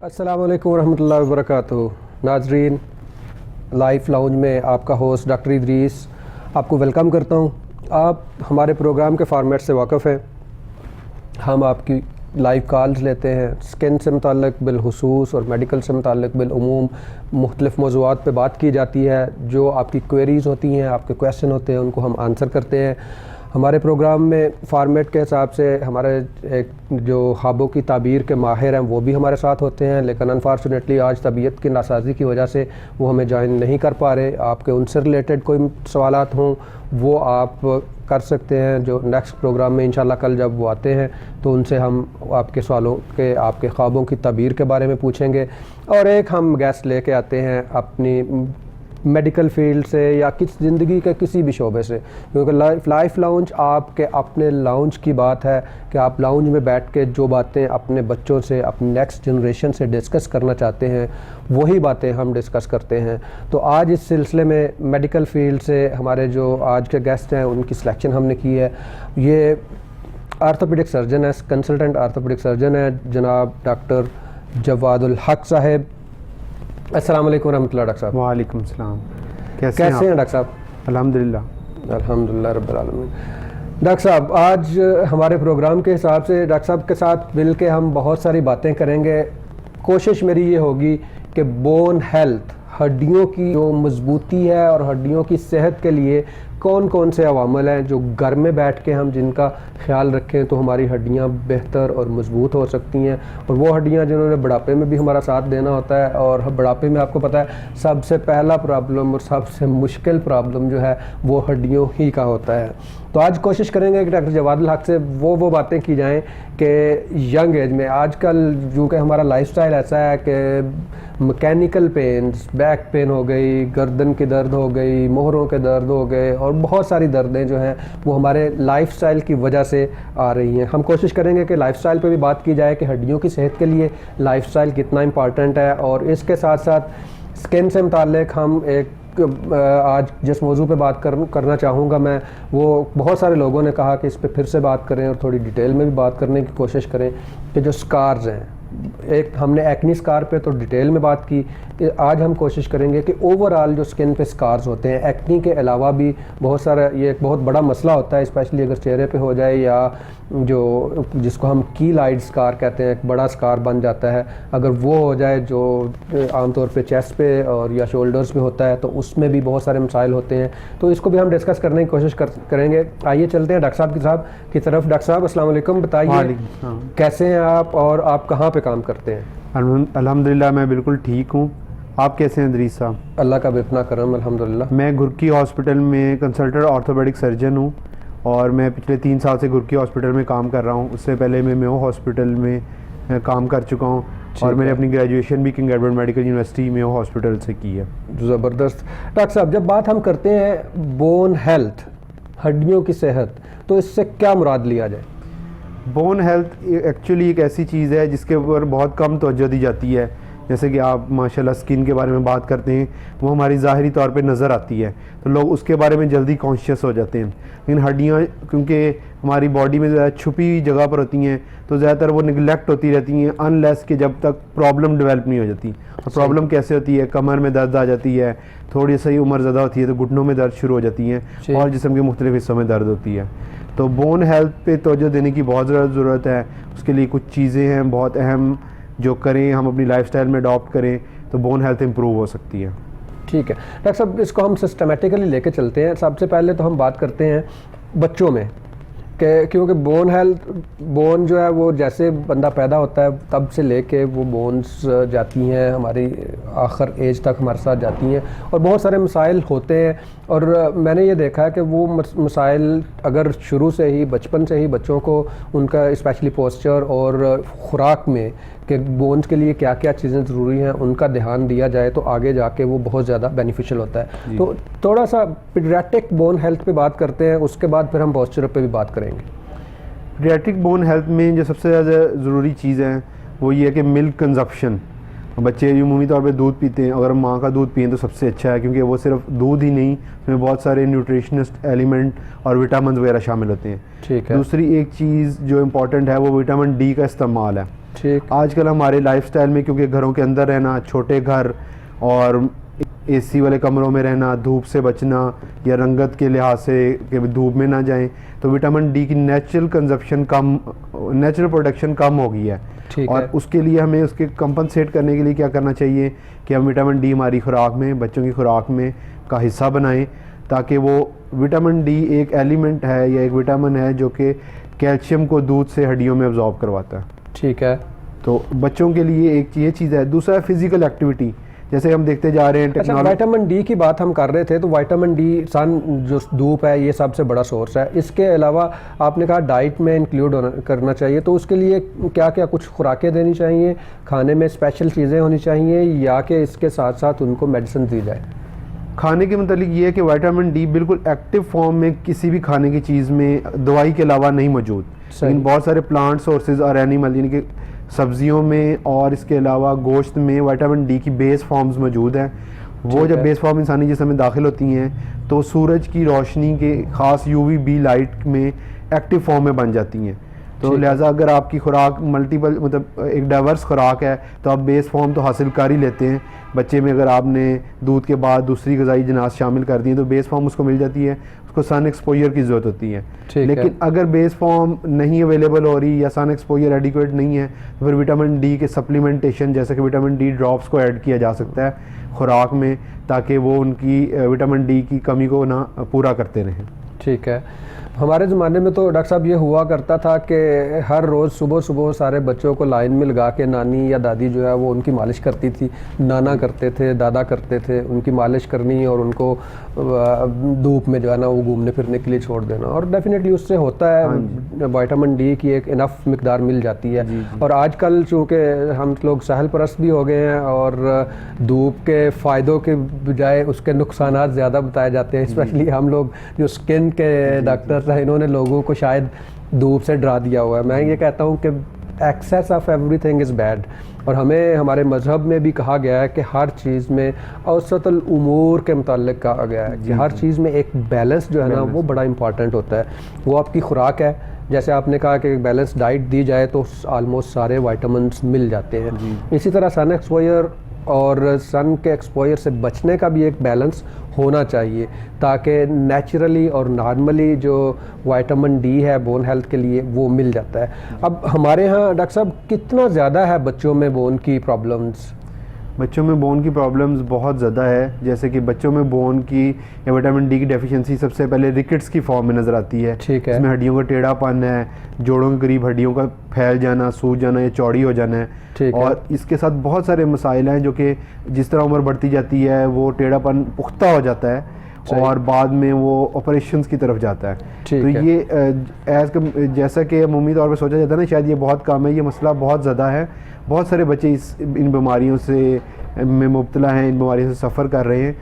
अस्सलाम वालेकुम रहमतुल्लाहि व बरकातुहू। नाजरीन, लाइफ लाउंज में आपका होस्ट डॉक्टर इदरीस आपको वेलकम करता हूँ। आप हमारे प्रोग्राम के फॉर्मेट से वाक़फ़ हैं। हम आपकी लाइव कॉल्स लेते हैं, स्किन से मुताल्लिक़ बिलखुसूस और मेडिकल से मुताल्लिक़ बिलउमूम मुख्तलिफ़ मौज़ूआत पे बात की जाती है। जो आपकी क्वेरीज़ होती हैं, आपके क्वेश्चन होते हैं, उनको हम आंसर करते हैं। हमारे प्रोग्राम में फ़ॉर्मेट के हिसाब से हमारे एक जो ख़्वाबों की ताबीर के माहिर हैं वो भी हमारे साथ होते हैं, लेकिन अनफॉर्चुनेटली आज तबीयत की नासाजी की वजह से वो हमें ज्वाइन नहीं कर पा रहे। आपके उनसे रिलेटेड कोई सवालात हों वो आप कर सकते हैं, जो नेक्स्ट प्रोग्राम में इंशाल्लाह कल जब वो आते हैं तो उनसे हम आपके सवालों के, आपके ख्वाबों की ताबीर के बारे में पूछेंगे। और एक हम गेस्ट लेके आते हैं अपनी मेडिकल फील्ड से या किस ज़िंदगी के किसी भी शोबे से, क्योंकि लाइफ लाउंज आपके अपने लाउंज की बात है कि आप लाउंज में बैठ के जो बातें अपने बच्चों से, अपनी नेक्स्ट जनरेशन से डिस्कस करना चाहते हैं वही बातें हम डिस्कस करते हैं। तो आज इस सिलसिले में मेडिकल फील्ड से हमारे जो आज के गेस्ट हैं उनकी सिलेक्शन हमने की है। ये आर्थोपेडिक सर्जन है, कंसल्टेंट आर्थोपेडिक सर्जन है जनाब डॉक्टर जवादुल हक साहब। अस्सलाम वालेकुम रहमतुल्लाह डॉक्टर साहब। वालेकुम सलाम। कैसे हैं डॉक्टर साहब? अल्हम्दुलिल्लाह अल्हम्दुलिल्लाह रब्बिल आलमीन। डॉक्टर साहब, आज हमारे प्रोग्राम के हिसाब से डॉक्टर साहब के साथ मिल के हम बहुत सारी बातें करेंगे। कोशिश मेरी ये होगी कि बोन हेल्थ, हड्डियों की जो मजबूती है और हड्डियों की सेहत के लिए कौन कौन से अवामल हैं जो घर में बैठ के हम जिनका ख्याल रखें तो हमारी हड्डियां बेहतर और मजबूत हो सकती हैं। और वो हड्डियां जिन्होंने बुढ़ापे में भी हमारा साथ देना होता है, और बुढ़ापे में आपको पता है सबसे पहला प्रॉब्लम और सबसे मुश्किल प्रॉब्लम जो है वो हड्डियों ही का होता है। तो आज कोशिश करेंगे कि डॉक्टर जवादुल हक से वो बातें की जाएँ कि यंग एज में आजकल चूँकि हमारा लाइफस्टाइल ऐसा है कि मैकेनिकल पेन्स, बैक पेन हो गई, गर्दन की दर्द हो गई, मोहरों के दर्द हो गए, और बहुत सारी दर्दें जो हैं वो हमारे लाइफस्टाइल की वजह से आ रही हैं। हम कोशिश करेंगे कि लाइफस्टाइल पे भी बात की जाए कि हड्डियों की सेहत के लिए लाइफस्टाइल कितना इम्पॉर्टेंट है। और इसके साथ साथ स्किन से मुताल्लिक हम एक आज जिस मौजू पे बात करना चाहूँगा मैं, वो बहुत सारे लोगों ने कहा कि इस पे फिर से बात करें और थोड़ी डिटेल में भी बात करने की कोशिश करें कि जो स्कार्स हैं, एक हमने एक्नी स्कार पे तो डिटेल में बात की, आज हम कोशिश करेंगे कि ओवरऑल जो स्किन पे स्कार्स होते हैं, एक्नी के अलावा भी बहुत सारा, ये एक बहुत बड़ा मसला होता है, स्पेशली अगर चेहरे पे हो जाए या जो जिसको हम कीलाइड स्कार कहते हैं, एक बड़ा स्कार बन जाता है, अगर वो हो जाए जो आमतौर पे चेस्ट पे और या शोल्डर्स पे होता है तो उसमें भी बहुत सारे मसाइल होते हैं। तो इसको भी हम डिस्कस करने की कोशिश करेंगे। आइए चलते हैं डॉक्टर साहब की तरफ। डॉक्टर साहब अस्सलाम वालेकुम, बताइए कैसे हैं आप और आप कहाँ पे काम करते हैं? अल्हम्दुलिल्लाह मैं बिल्कुल ठीक हूँ। आप कैसे हैं इदरीस साहब? अल्लाह का बेपना करम अल्हम्दुलिल्लाह। मैं गुरकी हॉस्पिटल में कंसल्टेंट ऑर्थोपेडिक सर्जन हूँ और मैं पिछले 3 साल से गुरकी हॉस्पिटल में काम कर रहा हूँ। उससे पहले मैं मेयो हॉस्पिटल में काम कर चुका हूँ और मैंने अपनी ग्रेजुएशन भी king Edward medical university Mayo hospital से की है। ज़बरदस्त। डॉक्टर साहब, जब बात हम करते हैं बोन हेल्थ, हड्डियों की सेहत, तो इससे क्या मुराद लिया जाए? बोन हेल्थ एक्चुअली एक ऐसी चीज़ है जिसके ऊपर बहुत कम तवज्जो दी जाती है। जैसे कि आप माशाल्लाह स्किन के बारे में बात करते हैं, वो हमारी ज़ाहिरी तौर पे नज़र आती है तो लोग उसके बारे में जल्दी कॉन्शियस हो जाते हैं। लेकिन हड्डियाँ क्योंकि हमारी बॉडी में ज़्यादा छुपी हुई जगह पर होती हैं तो ज़्यादातर वो निगलेक्ट होती रहती हैं अनलेस कि जब तक प्रॉब्लम डेवलप नहीं हो जाती। और प्रॉब्लम कैसे होती है? कमर में दर्द आ जाती है, थोड़ी सी उम्र ज़्यादा होती है तो घुटनों में दर्द शुरू हो जाती हैं और जिस्म के मुख्तलिफ हिस्सों में दर्द होती है। तो बोन हेल्थ पे तवज्जो देने की बहुत ज़रूरत है। उसके लिए कुछ चीज़ें हैं बहुत अहम, जो करें हम अपनी लाइफस्टाइल में अडॉप्ट करें तो बोन हेल्थ इम्प्रूव हो सकती है। ठीक है डॉक्टर साहब, इसको हम सिस्टमेटिकली लेके चलते हैं। सबसे पहले तो हम बात करते हैं बच्चों में क्योंकि बोन जो है वो जैसे बंदा पैदा होता है तब से लेके वो बोन्स जाती हैं हमारी आखिर एज तक हमारे साथ जाती हैं और बहुत सारे मसाइल होते हैं। और मैंने ये देखा है कि वो मसाइल अगर शुरू से ही, बचपन से ही बच्चों को उनका स्पेशली पोस्चर और ख़ुराक में कि बोन्स के लिए क्या क्या चीज़ें ज़रूरी हैं उनका ध्यान दिया जाए तो आगे जाके वो बहुत ज़्यादा बेनिफिशियल होता है। तो थोड़ा सा पीडियाट्रिक बोन हेल्थ पे बात करते हैं, उसके बाद फिर हम पोस्चर पे भी बात करेंगे। पीडियाट्रिक बोन हेल्थ में जो सबसे ज़्यादा ज़रूरी चीज़ है वो ये है कि मिल्क कंजप्शन। बच्चे अमूमी तौर पे दूध पीते हैं, अगर माँ का दूध पिए तो सबसे अच्छा है क्योंकि वो सिर्फ दूध ही नहीं, उसमें बहुत सारे न्यूट्रिशनिस्ट एलिमेंट और विटामिन वगैरह शामिल होते हैं। ठीक है। दूसरी एक चीज़ जो इम्पॉर्टेंट है वो विटामिन डी का इस्तेमाल है। ठीक। आजकल हमारे लाइफस्टाइल में, क्योंकि घरों के अंदर रहना, छोटे घर और एसी वाले कमरों में रहना, धूप से बचना या रंगत के लिहाज से कि धूप में ना जाएं, तो विटामिन डी की नेचुरल प्रोडक्शन कम हो गई है। ठीक और है। उसके लिए हमें उसके कंपनसेट करने के लिए क्या करना चाहिए कि हम विटामिन डी हमारी खुराक में, बच्चों की खुराक में का हिस्सा बनाएं, ताकि वो विटामिन डी एक एलिमेंट है या एक विटामिन है जो कि कैल्शियम को दूध से हड्डियों में अब्जॉर्ब करवाता है। ठीक है। तो बच्चों के लिए एक ये चीज़ है। दूसरा है फिजिकल एक्टिविटी, जैसे हम देखते जा रहे हैं अच्छा, टेक्नोलॉजी। विटामिन डी की बात हम कर रहे थे, तो विटामिन डी, सन, जो धूप है, ये सबसे बड़ा सोर्स है। इसके अलावा आपने कहा डाइट में इंक्लूड करना चाहिए, तो उसके लिए क्या क्या कुछ खुराकें देनी चाहिए, खाने में स्पेशल चीज़ें होनी चाहिए, या कि इसके साथ साथ उनको मेडिसिन दी जाए? खाने के मतलब ये है कि विटामिन डी बिल्कुल एक्टिव फॉर्म में किसी भी खाने की चीज़ में दवाई के अलावा नहीं मौजूद। लेकिन बहुत सारे प्लांट सोर्सेज और एनिमल, यानी कि सब्जियों में और इसके अलावा गोश्त में विटामिन डी की बेस फॉर्म्स मौजूद हैं। वो जब बेस फॉर्म इंसानी जिस्म में दाखिल होती हैं तो सूरज की रोशनी के ख़ास UVB लाइट में एक्टिव फॉर्म में बन जाती हैं। तो लिहाजा अगर आपकी खुराक मल्टीपल, मतलब एक डाइवर्स खुराक है, तो आप बेस फॉर्म तो हासिल कर ही लेते हैं। बच्चे में अगर आपने दूध के बाद दूसरी ग़िज़ाई जिनास शामिल कर दी हैं तो बेस फॉर्म उसको मिल जाती है, उसको सन एक्सपोजर की ज़रूरत होती है। लेकिन अगर बेस फॉर्म नहीं अवेलेबल हो रही या सन एक्सपोजर एडिक्वेट नहीं है, तो फिर विटामिन डी के सप्लीमेंटेशन, जैसे कि विटामिन डी ड्रॉप्स को ऐड किया जा सकता है खुराक में, ताकि वो उनकी विटामिन डी की कमी को ना पूरा करते रहें। ठीक है। हमारे ज़माने में तो डॉक्टर साहब ये हुआ करता था कि हर रोज़ सुबह सुबह सारे बच्चों को लाइन में लगा के नानी या दादी जो है वो उनकी मालिश करती थी, नाना करते थे, दादा करते थे, उनकी मालिश करनी और उनको धूप में जो है ना वो घूमने फिरने के लिए छोड़ देना, और डेफिनेटली उससे होता है विटामिन डी की एक इनफ मिकदार मिल जाती है। और आजकल चूँकि हम लोग सहल परस्त भी हो गए हैं और धूप के फ़ायदों के बजाय उसके नुकसानात ज़्यादा बताए जाते हैं, स्पेशली हम लोग जो स्किन के डॉक्टर हैं, इन्होंने लोगों को शायद धूप से डरा दिया हुआ है। मैं ये कहता हूँ कि excess of everything is bad, और हमें हमारे मज़हब में भी कहा गया है कि हर चीज़ में औसतल उमूर के मुताल्लिक़ कहा गया है कि हर चीज़ में एक बैलेंस जो है ना वो बड़ा इंपॉर्टेंट होता है। वो आपकी खुराक है, जैसे आपने कहा कि बैलेंस डाइट दी जाए तो आलमोस्ट सारे विटामिन्स मिल जाते हैं। इसी तरह सन एक्सपोजर और सन के एक्सपोजर से बचने का भी एक बैलेंस होना चाहिए, ताकि नेचुरली और नॉर्मली जो विटामिन डी है बोन हेल्थ के लिए वो मिल जाता है। अब हमारे यहाँ डॉक्टर साहब कितना ज़्यादा है बच्चों में बोन की प्रॉब्लम्स? बच्चों में बोन की प्रॉब्लम्स बहुत ज़्यादा है। जैसे कि बच्चों में बोन की या विटामिन डी की डेफिशिएंसी सबसे पहले रिकेट्स की फॉर्म में नज़र आती है। ठीक है। इसमें हड्डियों का टेढ़ापन है, जोड़ों के करीब हड्डियों का फैल जाना, सूज जाना या चौड़ी हो जाना है। ठीक और इसके साथ बहुत सारे मसाइल हैं जो कि जिस तरह उम्र बढ़ती जाती है वो टेढ़ापन पुख्ता हो जाता है और बाद में वो ऑपरेशंस की तरफ जाता है। तो ये जैसा कि अमूमी तौर पर सोचा जाता है ना, शायद ये बहुत कम है, ये मसला बहुत ज़्यादा है। बहुत सारे बच्चे इन बीमारियों से में मुब्तला हैं, इन बीमारियों से सफ़र कर रहे हैं,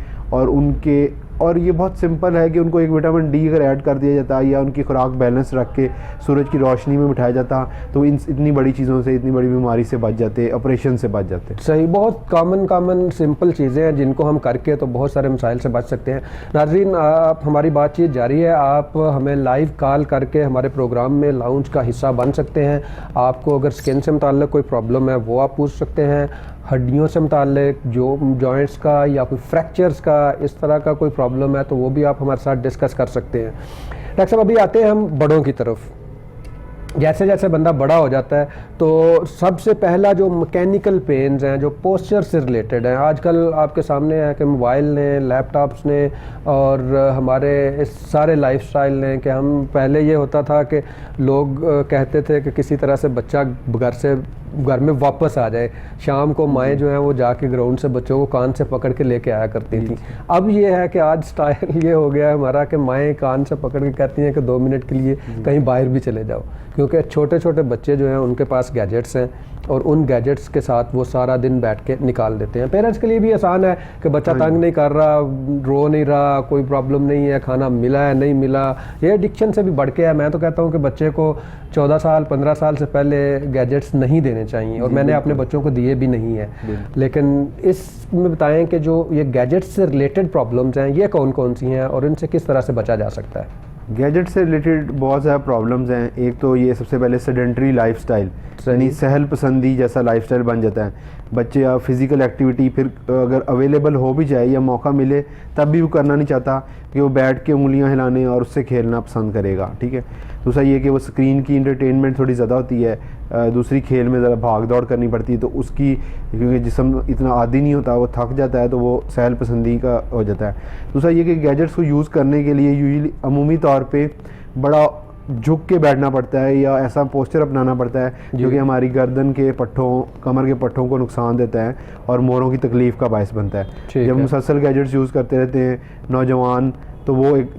और ये बहुत सिंपल है कि उनको एक विटामिन डी अगर ऐड कर दिया जाता या उनकी खुराक बैलेंस रख के सूरज की रोशनी में बिठाया जाता तो इतनी बड़ी चीज़ों से, इतनी बड़ी बीमारी से बच जाते, ऑपरेशन से बच जाते। सही, बहुत कॉमन सिंपल चीज़ें हैं जिनको हम करके तो बहुत सारे मसाइल से बच सकते हैं। नाज़रीन, आप हमारी बातचीत जारी है, आप हमें लाइव कॉल करके हमारे प्रोग्राम में लाउंज का हिस्सा बन सकते हैं। आपको अगर स्किन से मुताल्लिक़ कोई प्रॉब्लम है वो आप पूछ सकते हैं, हड्डियों से मुताल्लिक, जो जॉइंट्स का या कोई फ्रैक्चर्स का, इस तरह का कोई प्रॉब्लम है तो वो भी आप हमारे साथ डिस्कस कर सकते हैं। डॉक्टर साहब, अभी आते हैं हम बड़ों की तरफ। जैसे जैसे बंदा बड़ा हो जाता है तो सबसे पहला जो मैकेनिकल पेन्स हैं, जो पोस्चर से रिलेटेड हैं, आजकल आपके सामने है कि मोबाइल ने, लैपटॉप्स ने और हमारे इस सारे लाइफस्टाइल ने, कि हम पहले ये होता था कि लोग कहते थे कि किसी तरह से बच्चा घर में वापस आ जाए। शाम को माएँ जो हैं वो जाके ग्राउंड से बच्चों को कान से पकड़ के लेके आया करती थी। अब ये है कि आज स्टाइल ये हो गया है हमारा कि माएँ कान से पकड़ के कहती हैं कि 2 मिनट के लिए कहीं बाहर भी चले जाओ, क्योंकि छोटे छोटे बच्चे जो हैं उनके पास गैजेट्स हैं और उन गैजेट्स के साथ वो सारा दिन बैठ के निकाल देते हैं। पेरेंट्स के लिए भी आसान है कि बच्चा तंग नहीं कर रहा, रो नहीं रहा, कोई प्रॉब्लम नहीं है, खाना मिला है नहीं मिला, ये एडिक्शन से भी बढ़ के है। मैं तो कहता हूँ कि बच्चे को 14 साल 15 साल से पहले गैजेट्स नहीं देने चाहिए, और मैंने अपने बच्चों को दिए भी नहीं है। लेकिन इसमें बताएं कि जो ये गैजेट्स से रिलेटेड प्रॉब्लम्स हैं ये कौन कौन सी हैं और इनसे किस तरह से बचा जा सकता है? गैजेट से रिलेटेड बहुत ज़्यादा प्रॉब्लम्स हैं। एक तो ये सबसे पहले सेडेंटरी लाइफस्टाइल, यानी सहल पसंदी जैसा लाइफस्टाइल बन जाता है। बच्चे या फिज़िकल एक्टिविटी फिर अगर अवेलेबल हो भी जाए या मौका मिले तब भी वो करना नहीं चाहता कि वो बैठ के उंगलियां हिलाने और उससे खेलना पसंद करेगा, ठीक है। दूसरा ये कि वो स्क्रीन की इंटरटेनमेंट थोड़ी ज़्यादा होती है, दूसरी खेल में ज़रा भाग दौड़ करनी पड़ती है, तो उसकी क्योंकि जिस्म इतना आदी नहीं होता, वो थक जाता है, तो वो सहल पसंदी का हो जाता है। दूसरा ये कि गैजेट्स को यूज़ करने के लिए यूजुअली अमूमी तौर पे बड़ा झुक के बैठना पड़ता है या ऐसा पोस्चर अपनाना पड़ता है जो कि हमारी गर्दन के पट्ठों, कमर के पट्ठों को नुकसान देता है और मोरों की तकलीफ़ का बायस बनता है। जब मुसलसल गैजेट्स यूज़ करते रहते हैं नौजवान, तो वो एक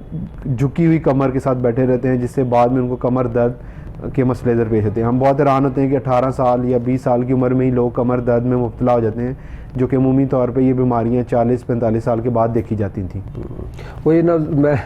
झुकी हुई कमर के साथ बैठे रहते हैं, जिससे बाद में उनको कमर दर्द के मसले दरपेश होते हैं। हम बहुत हैरान होते हैं कि 18 साल या 20 साल की उम्र में ही लोग कमर दर्द में मुब्तला हो जाते हैं, जो कि अमूमी तौर पे ये बीमारियां 40-45 साल के बाद देखी जाती थी। वही ना,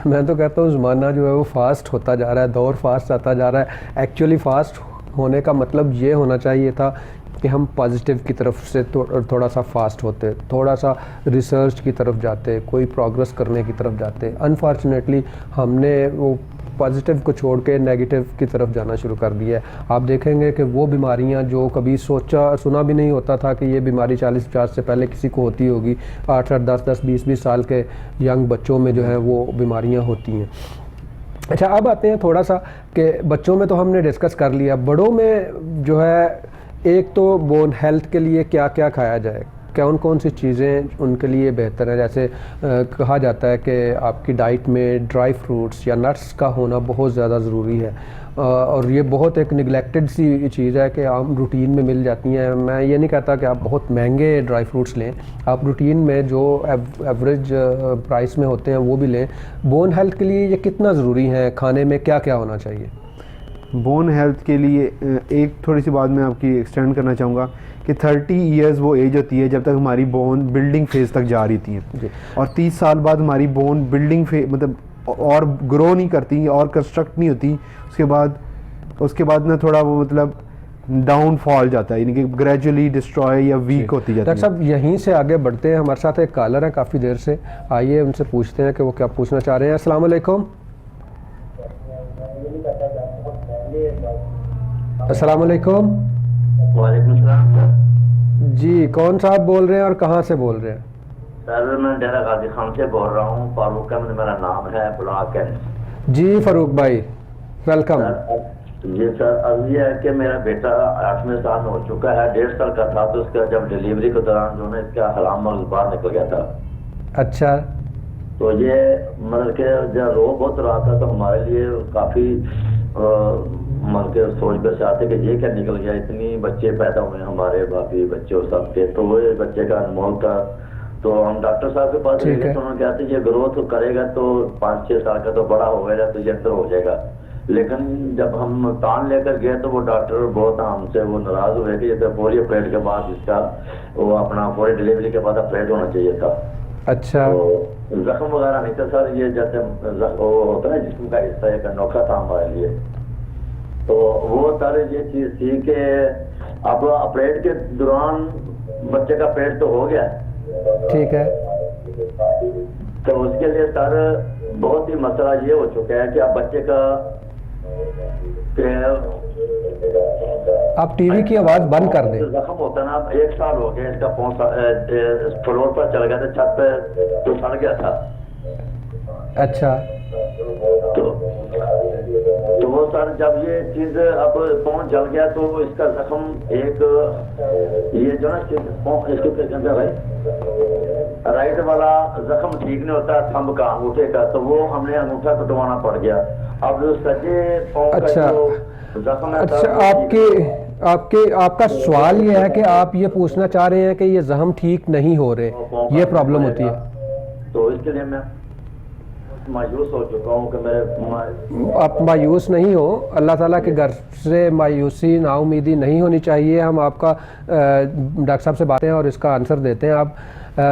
मैं तो कहता हूँ ज़माना जो है वो फास्ट होता जा रहा है, दौर फास्ट आता जा रहा है। एक्चुअली फास्ट होने का मतलब ये होना चाहिए था कि हम पॉजिटिव की तरफ से थोड़ा सा फास्ट होते, थोड़ा सा रिसर्च की तरफ जाते, कोई प्रोग्रेस करने की तरफ जाते। अनफॉर्चुनेटली हमने वो पॉजिटिव को छोड़ के नेगेटिव की तरफ जाना शुरू कर दिया है। आप देखेंगे कि वो बीमारियां जो कभी सोचा सुना भी नहीं होता था कि ये बीमारी 40-50 से पहले किसी को होती होगी, 8-8, 10-10, 20-20 साल के यंग बच्चों में जो है वो बीमारियां होती हैं। अच्छा, अब आते हैं थोड़ा सा कि बच्चों में तो हमने डिस्कस कर लिया, बड़ों में जो है एक तो बोन हेल्थ के लिए क्या क्या खाया जाए, कौन कौन सी चीज़ें उनके लिए बेहतर है। जैसे कहा जाता है कि आपकी डाइट में ड्राई फ्रूट्स या नट्स का होना बहुत ज़्यादा ज़रूरी है, और ये बहुत एक निगलेक्टेड सी चीज़ है कि आम रूटीन में मिल जाती हैं। मैं ये नहीं कहता कि आप बहुत महंगे ड्राई फ्रूट्स लें, आप रूटीन में जो एवरेज प्राइस में होते हैं वो भी लें। बोन हेल्थ के लिए ये कितना ज़रूरी है, खाने में क्या क्या होना चाहिए? बोन हेल्थ के लिए एक थोड़ी सी बात मैं आपकी एक्सटेंड करना चाहूँगा कि 30 ईयर्स वो एज होती है जब तक हमारी बोन बिल्डिंग फेज़ तक जा रही थी, और 30 साल बाद हमारी बोन बिल्डिंग मतलब और ग्रो नहीं करती और कंस्ट्रक्ट नहीं होती। उसके बाद ना थोड़ा वो मतलब डाउनफॉल जाता है, यानी कि ग्रेजुअली डिस्ट्रॉय या वीक होती जाती है। डॉक्टर साहब, यहीं से आगे बढ़ते हैं, हमारे साथ एक कॉलर है काफ़ी देर से, आइए उनसे पूछते हैं कि वो क्या पूछना चाह रहे हैं। अस्सलाम वालेकुम। अस्सलाम वालेकुम। वालेकुम सलाम सर। जी, कौन साहब बोल रहे हैं और कहाँ से बोल रहे हैं? सर मैं डेरा गाजी खान से बोल रहा हूँ, फारूक अहमद मेरा नाम है, ब्लॉक है। जी फारूक भाई, वेलकम। जी सर, अब ये है कि मेरा बेटा 8वें साल में हो चुका है, 1.5 साल का था, तो उसका जब डिलीवरी के दौरान जो है इसका हराम मर्ज बाहर निकल गया था। अच्छा। तो ये मतलब कि जब रो बहुत रहा था, तो हमारे लिए काफ़ी मतलब के सोच पे से आते कि ये क्या निकल गया, इतनी बच्चे पैदा हुए हमारे, बाकी बच्चे और सब थे, तो वो बच्चे का अनमोल था। तो हम डॉक्टर साहब के पास गए, तो उन्होंने कहते ये ग्रोथ करेगा तो 5-6 साल का तो बड़ा हो गया, तो ये अंदर हो जाएगा। लेकिन जब हम तान लेकर गए तो वो डॉक्टर बहुत हमसे वो नाराज हुए कि ये तो पूरी ऑपरेट के बाद इसका वो अपना पूरी डिलीवरी के बाद ऑपरेट होना चाहिए था। अच्छा। तो जख्म वगैरह नहीं था सर, ये जैसे वो होता है जिस्म का हिस्सा, एक अनोखा था हमारे लिए। तो वो सर ये चीज थी कि अब ऑपरेट के दौरान बच्चे का पेट तो हो गया, ठीक है, तो उसके लिए सर बहुत ही मसला ये हो चुका है कि अब बच्चे का आप टीवी की आवाज बंद कर दें। जख्म होता है ना, 1 साल हो गया इसका, फ्लोर पर चल गया था, छत पे तो सड़ गया था। अच्छा। तो वो सर जब ये चीज अब पहुंच जल गया तो इसका जख्म एक ये जो ना इसके कहते भाई राइट वाला जख्म ठीक नहीं होता थंब का, अंगूठे का, तो वो हमने अंगूठा कटवाना पड़ गया। अब जो सजे पांव का जो जख्म है, अच्छा, आपका सवाल ये है कि आप ये पूछना चाह रहे हैं कि ये जख्म ठीक नहीं हो रहे, ये प्रॉब्लम होती है। तो इसके लिए मैं मायूस हो चुका हूँ कि मैं आप मायूस नहीं हो, अल्लाह ताला के घर से मायूसी नाउमीदी नहीं होनी चाहिए। हम आपका डॉक्टर साहब से बातें और इसका आंसर देते हैं। आप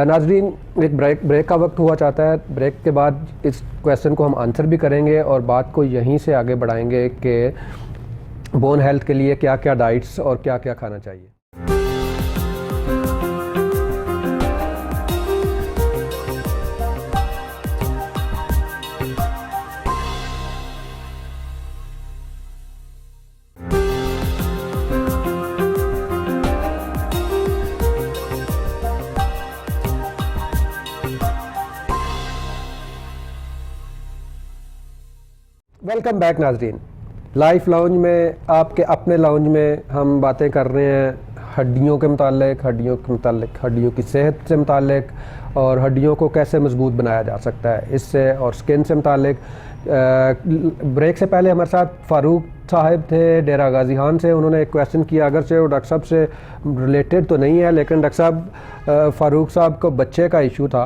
नाजरीन, एक ब्रेक का वक्त हुआ चाहता है, ब्रेक के बाद इस क्वेश्चन को हम आंसर भी करेंगे और बात को यहीं से आगे बढ़ाएंगे कि बोन हेल्थ के लिए क्या क्या डाइट्स और क्या क्या खाना चाहिए। वेलकम बैक नाजरीन। लाइफ लाउंज में, आपके अपने लाउंज में हम बातें कर रहे हैं हड्डियों के मुतालिक, हड्डियों की सेहत से मुतालिक और हड्डियों को कैसे मजबूत बनाया जा सकता है इससे, और स्किन से मुतालिक। ब्रेक से पहले हमारे साथ फ़ारूक साहब थे डेरा गाजी खान से। उन्होंने एक क्वेश्चन किया, अगर से वो डॉक्टर साहब से रिलेटेड तो नहीं है, लेकिन डॉक्टर साहब फ़ारूक साहब को बच्चे का इशू था,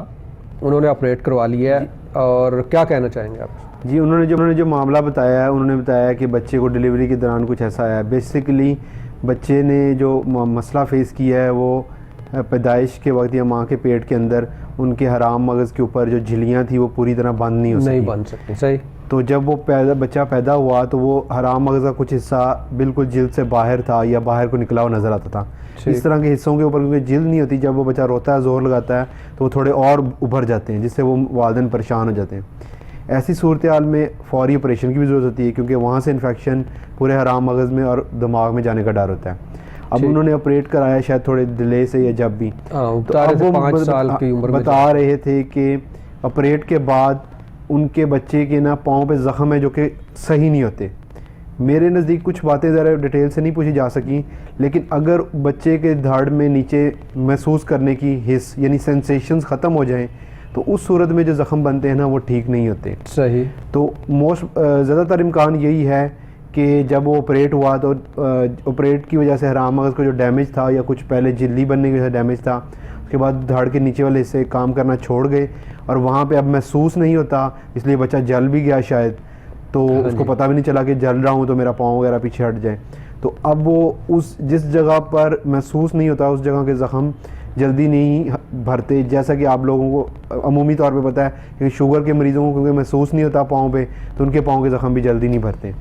उन्होंने ऑपरेट करवा लिया है, और क्या कहना चाहेंगे आप? जी, उन्होंने जो मामला बताया है, उन्होंने बताया कि बच्चे को डिलीवरी के दौरान कुछ ऐसा आया। बेसिकली बच्चे ने जो मसला फेस किया है वो पैदाइश के वक्त या माँ के पेट के अंदर उनके हराम मगज़ के ऊपर जो झिल्लियाँ थी वो पूरी तरह बंद नहीं बन सकती। सही। तो जब वो बच्चा पैदा हुआ तो वो हराम मगज़ का कुछ हिस्सा बिल्कुल जिल्द से बाहर था या बाहर को निकला हुआ नज़र आता था। इस तरह के हिस्सों के ऊपर क्योंकि जिल्द नहीं होती, जब वो बच्चा रोता है, ज़ोर लगाता है, तो वो थोड़े और उभर जाते हैं, जिससे वो वालिदैन परेशान हो जाते हैं। ऐसी सूरत हाल में फ़ौरी ऑपरेशन की भी ज़रूरत होती है, क्योंकि वहाँ से इन्फेक्शन पूरे हराम मगज़ में और दिमाग में जाने का डर होता है। अब उन्होंने ऑपरेट कराया शायद थोड़े डिले से या जब भी, तो अब वो 5 साल की उम्र में बता रहे थे कि ऑपरेट के बाद उनके बच्चे के ना पाँव पे ज़ख़म है जो कि सही नहीं होते। मेरे नज़दीक कुछ बातें ज़रा डिटेल से नहीं पूछी जा सकी, लेकिन अगर बच्चे के धड़ में नीचे महसूस करने की हिस्स यानी सेंसेशंस ख़त्म हो जाएं तो उस सूरत में जो ज़ख़म बनते हैं ना वो ठीक नहीं होते। सही। तो ज़्यादातर इम्कान यही है कि जब वो ऑपरेट हुआ तो ऑपरेट की वजह से हराम मगज़ को जो डैमेज था या कुछ पहले झिल्ली बनने की वजह से डैमेज था, उसके बाद धड़ के नीचे वाले हिस्से काम करना छोड़ गए और वहाँ पे अब महसूस नहीं होता, इसलिए बच्चा जल भी गया शायद, तो उसको पता भी नहीं चला कि जल रहा हूँ तो मेरा पाँव वगैरह पीछे हट जाए। तो अब वो उस जिस जगह पर महसूस नहीं होता उस जगह के ज़ख़म जल्दी नहीं भरते, जैसा कि आप लोगों को अमूमी तौर पे पता है कि शुगर के मरीज़ों को क्योंकि महसूस नहीं होता पाँव पे, तो उनके पाँव के ज़ख़म भी जल्दी नहीं भरते।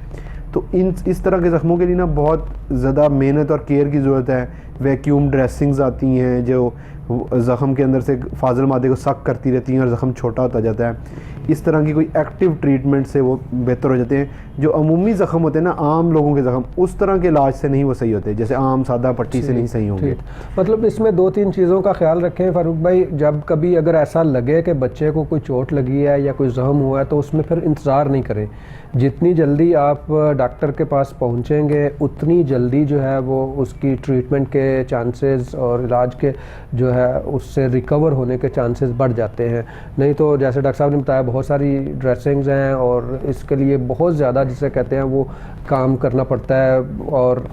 तो इस तरह के ज़ख़मों के लिए ना बहुत ज़्यादा मेहनत और केयर की ज़रूरत है। वैक्यूम ड्रेसिंग्स आती हैं जो ज़ख़म के अंदर से फाजिल मादे को सक करती रहती हैं और ज़ख़म छोटा होता जाता है। इस तरह की कोई एक्टिव ट्रीटमेंट से वो बेहतर हो जाते हैं। जो अमूमी ज़ख़म होते हैं ना, आम लोगों के ज़ख़म, उस तरह के इलाज से नहीं वो सही होते, जैसे आम सादा पट्टी से नहीं सही होंगे। मतलब इसमें 2-3 चीज़ों का ख्याल रखें फ़ारूक भाई। जब कभी अगर ऐसा लगे कि बच्चे को कोई चोट लगी है या कोई ज़ख़म हुआ है तो उसमें फिर इंतज़ार नहीं करें। जितनी जल्दी आप डॉक्टर के पास पहुंचेंगे उतनी जल्दी जो है वो उसकी ट्रीटमेंट के चांसेस और इलाज के जो है उससे रिकवर होने के चांसेस बढ़ जाते हैं। नहीं तो जैसे डॉक्टर साहब ने बताया बहुत सारी ड्रेसिंग्स हैं और इसके लिए बहुत ज़्यादा जिसे कहते हैं वो काम करना पड़ता है, और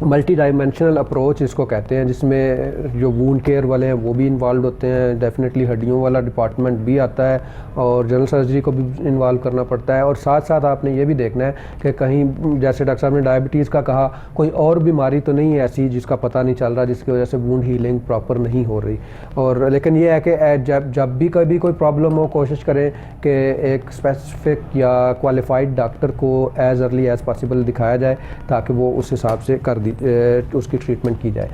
मल्टी डायमेंशनल अप्रोच इसको कहते हैं, जिसमें जो वूंड केयर वाले हैं वो भी इन्वॉल्व होते हैं, डेफिनेटली हड्डियों वाला डिपार्टमेंट भी आता है और जनरल सर्जरी को भी इन्वॉल्व करना पड़ता है। और साथ साथ आपने ये भी देखना है कि कहीं जैसे डॉक्टर साहब ने डायबिटीज़ का कहा, कोई और बीमारी तो नहीं है ऐसी जिसका पता नहीं चल रहा, जिसकी वजह से वूंड हीलिंग प्रॉपर नहीं हो रही। और लेकिन ये है कि जब भी कभी कोई प्रॉब्लम हो कोशिश करें कि एक स्पेसिफिक या क्वालिफाइड डॉक्टर को एज़ अर्ली एज़ पॉसिबल दिखाया जाए ताकि वो उस हिसाब से उसकी ट्रीटमेंट की जाए।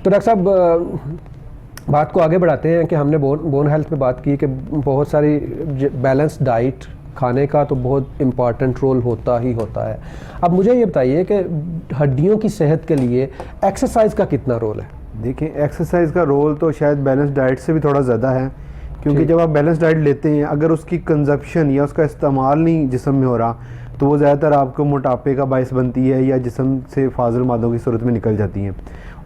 तो डॉक्टर साहब बात को आगे बढ़ाते हैं कि हमने बोन हेल्थ पे बात की कि बहुत सारी बैलेंस डाइट खाने का तो बहुत इम्पॉर्टेंट रोल होता ही होता है। अब मुझे ये बताइए कि हड्डियों की सेहत के लिए एक्सरसाइज का कितना रोल है? देखिए, एक्सरसाइज का रोल तो शायद बैलेंस डाइट से भी थोड़ा ज़्यादा है, क्योंकि जब आप बैलेंस डाइट लेते हैं अगर उसकी कंजप्शन या उसका इस्तेमाल नहीं जिस्म में हो रहा तो वो ज़्यादातर आपको मोटापे का बायस बनती है या जिस्म से फाजिल मादों की सूरत में निकल जाती हैं।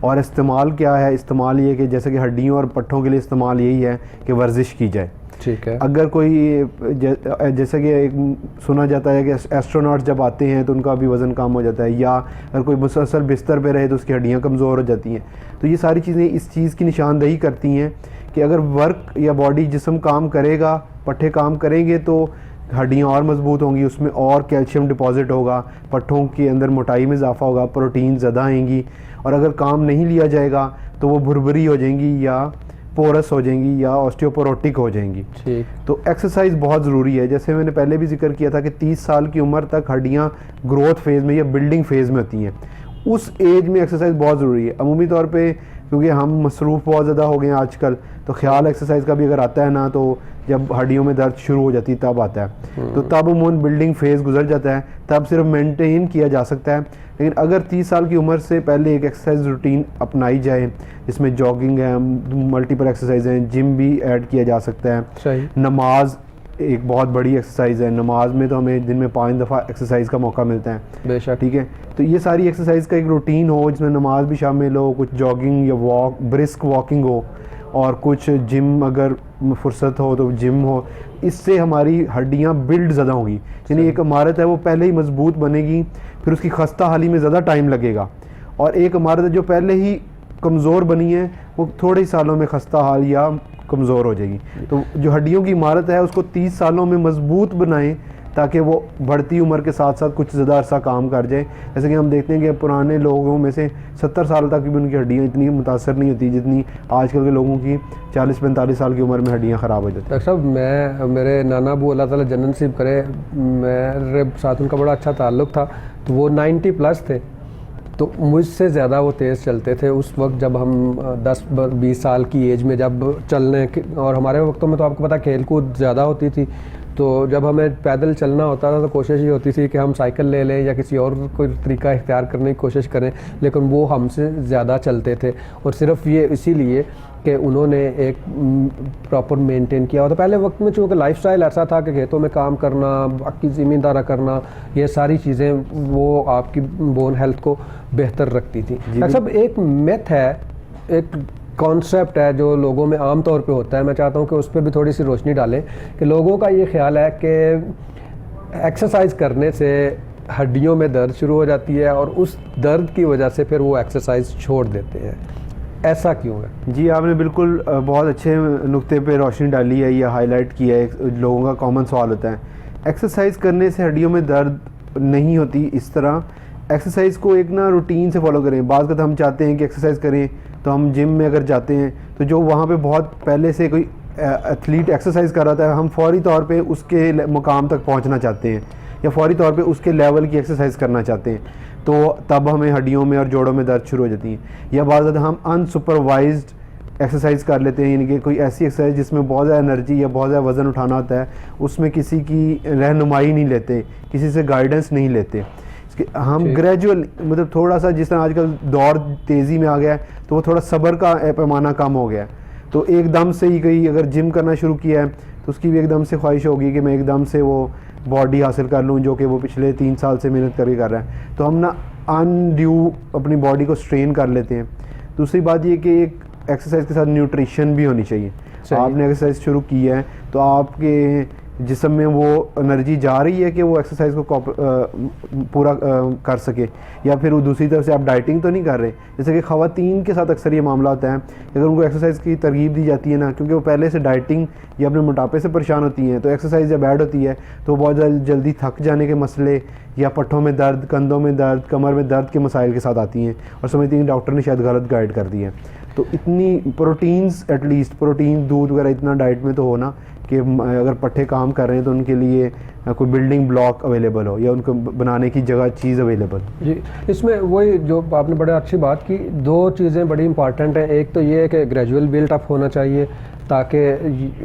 और इस्तेमाल क्या है? इस्तेमाल ये कि जैसे कि हड्डियों और पट्ठों के लिए इस्तेमाल यही है कि वर्जिश की जाए। ठीक है। अगर कोई जैसे कि एक सुना जाता है कि एस्ट्रोनॉट्स जब आते हैं तो उनका भी वज़न कम हो जाता है, या अगर कोई मुसलसल बिस्तर पे रहे तो उसकी हड्डियाँ कमज़ोर हो जाती हैं। तो ये सारी चीज़ें इस चीज़ की निशानदही करती हैं कि अगर वर्क या बॉडी जिस्म काम करेगा, पट्ठे काम करेंगे तो हड्डियाँ और मजबूत होंगी, उसमें और कैल्शियम डिपॉजिट होगा, पट्ठों के अंदर मोटाई में इजाफा होगा, प्रोटीन ज़्यादा आएंगी। और अगर काम नहीं लिया जाएगा तो वो भुरभुरी हो जाएंगी या पोरस हो जाएंगी या ऑस्टियोपोरोटिक हो जाएंगी। तो एक्सरसाइज बहुत ज़रूरी है। जैसे मैंने पहले भी जिक्र किया था कि 30 साल की उम्र तक हड्डियाँ ग्रोथ फेज़ में या बिल्डिंग फेज़ में होती हैं। उस एज में एक्सरसाइज बहुत ज़रूरी है। अमूमी तौर पे क्योंकि हम मसरूफ़ बहुत ज़्यादा हो गए हैं आजकल, तो ख्याल एक्सरसाइज का भी अगर आता है ना तो जब हड्डियों में दर्द शुरू हो जाती है तब आता है। तो तब अमूमन बिल्डिंग फेज़ गुजर जाता है, तब सिर्फ मेंटेन किया जा सकता है। लेकिन अगर 30 साल की उम्र से पहले एक एक्सरसाइज रूटीन अपनाई जाए जिसमें जॉगिंग है, मल्टीपल एक्सरसाइज हैं, जिम भी ऐड किया जा सकता है, नमाज एक बहुत बड़ी एक्सरसाइज है। नमाज में तो हमें दिन में 5 दफ़ा एक्सरसाइज का मौका मिलता है, बेशक। ठीक है। तो ये सारी एक्सरसाइज का एक रूटीन हो जिसमें नमाज भी शामिल हो, कुछ जॉगिंग या वॉक, ब्रिस्क वॉकिंग हो, और कुछ जिम अगर फुर्सत हो तो जिम हो, इससे हमारी हड्डियाँ बिल्ड ज़्यादा होंगी। यानी एक इमारत है वो पहले ही मजबूत बनेगी, फिर उसकी खस्ता हाली में ज़्यादा टाइम लगेगा, और एक इमारत है जो पहले ही कमज़ोर बनी है वो थोड़े ही सालों में खस्ता हाल या कमज़ोर हो जाएगी। तो जो हड्डियों की इमारत है उसको 30 सालों में मजबूत बनाएं ताकि वो बढ़ती उम्र के साथ साथ कुछ ज़्यादा अरसा काम कर जाए। जैसे कि हम देखते हैं कि पुराने लोगों में से 70 साल तक भी उनकी हड्डियाँ इतनी मुतासर नहीं होती जितनी आजकल के लोगों की 40-45 साल की उम्र में हड्डियाँ ख़राब हो जाती। डॉक्टर साहब, मेरे नाना अबू अल्लाह ताला जन्नत नसीब करे, मेरे साथ उनका बड़ा अच्छा ताल्लुक़ था। तो वो 90+ थे, तो मुझसे ज़्यादा वो तेज़ चलते थे उस वक्त जब हम 10-20 साल की एज में जब चलने और हमारे वक्तों में तो आपको पता खेल कूद ज़्यादा होती थी। तो जब हमें पैदल चलना होता था तो कोशिश ये होती थी कि हम साइकिल ले लें या किसी और कोई तरीका इख्तियार करने की कोशिश करें, लेकिन वो हमसे ज़्यादा चलते थे। और सिर्फ ये इसीलिए कि उन्होंने एक प्रॉपर मेंटेन किया होता। पहले वक्त में चूँकि लाइफस्टाइल ऐसा था कि खेतों में काम करना, बाकी ज़मींदारा करना, ये सारी चीज़ें वो आपकी बोन हेल्थ को बेहतर रखती थी। डॉक्टर साहब, एक मिथ है, एक कॉन्सेप्ट है जो लोगों में आम तौर पे होता है, मैं चाहता हूँ कि उस पर भी थोड़ी सी रोशनी डालें कि लोगों का ये ख्याल है कि एक्सरसाइज करने से हड्डियों में दर्द शुरू हो जाती है और उस दर्द की वजह से फिर वो एक्सरसाइज छोड़ देते हैं। ऐसा क्यों है? जी, आपने बिल्कुल बहुत अच्छे नुक्ते पे रोशनी डाली है, या हाईलाइट किया है। लोगों का कॉमन सवाल होता है एक्सरसाइज करने से हड्डियों में दर्द नहीं होती। इस तरह एक्सरसाइज को एक ना रूटीन से फॉलो करें। बात करते हम चाहते हैं कि एक्सरसाइज करें, तो हम जिम में अगर जाते हैं तो जो वहाँ पे बहुत पहले से कोई एथलीट एक्सरसाइज कर रहा था, हम फौरी तौर पे उसके मुकाम तक पहुँचना चाहते हैं या फौरी तौर पे उसके लेवल की एक्सरसाइज करना चाहते हैं, तो तब हमें हड्डियों में और जोड़ों में दर्द शुरू हो जाती है। या बहुत ज़्यादा हम अनसुपरवाइज्ड एक्सरसाइज कर लेते हैं, यानी कि कोई ऐसी एक्सरसाइज जिसमें बहुत ज़्यादा एनर्जी या बहुत ज़्यादा वज़न उठाना होता है, उसमें किसी की रहनुमाई नहीं लेते, किसी से गाइडेंस नहीं लेते। हम ग्रेजुअल मतलब थोड़ा सा, जिस तरह आजकल दौर तेज़ी में आ गया है तो वो थोड़ा सब्र का पैमाना कम हो गया है। तो एकदम से ही कोई अगर जिम करना शुरू किया है तो उसकी भी एकदम से ख्वाहिश होगी कि मैं एकदम से वो बॉडी हासिल कर लूँ जो कि वो पिछले 3 साल से मेहनत करके कर रहा है। तो हम ना अनड्यू अपनी बॉडी को स्ट्रेन कर लेते हैं। दूसरी बात ये कि एक एक्सरसाइज के साथ न्यूट्रिशन भी होनी चाहिए। आपने एक्सरसाइज शुरू की है तो आपके जिस्म में वो एनर्जी जा रही है कि वो एक्सरसाइज को पूरा कर सके, या फिर वो दूसरी तरफ से आप डाइटिंग तो नहीं कर रहे। जैसे कि ख़वातीन के साथ अक्सर ये मामला होता है, अगर उनको एक्सरसाइज की तरगीब दी जाती है ना, क्योंकि वो पहले से डाइटिंग या अपने मोटापे से परेशान होती हैं, तो एक्सरसाइज जब ऐड होती है तो बहुत जल्दी थक जाने के मसले या पट्ठों में दर्द, कंधों में दर्द, कमर में दर्द के मसाइल के साथ आती हैं और समझती हैं डॉक्टर ने शायद गलत गाइड कर दी है। तो इतनी प्रोटीन्स, एटलीस्ट प्रोटीन, दूध वगैरह इतना डाइट में तो होना कि अगर पट्ठे काम कर रहे हैं तो उनके लिए कोई बिल्डिंग ब्लॉक अवेलेबल हो या उनको बनाने की जगह चीज़ अवेलेबल। जी, इसमें वही जो आपने बड़े अच्छी बात की, 2 चीज़ें बड़ी इंपॉर्टेंट हैं। एक तो ये है कि ग्रेजुअल बिल्ट अप होना चाहिए ताकि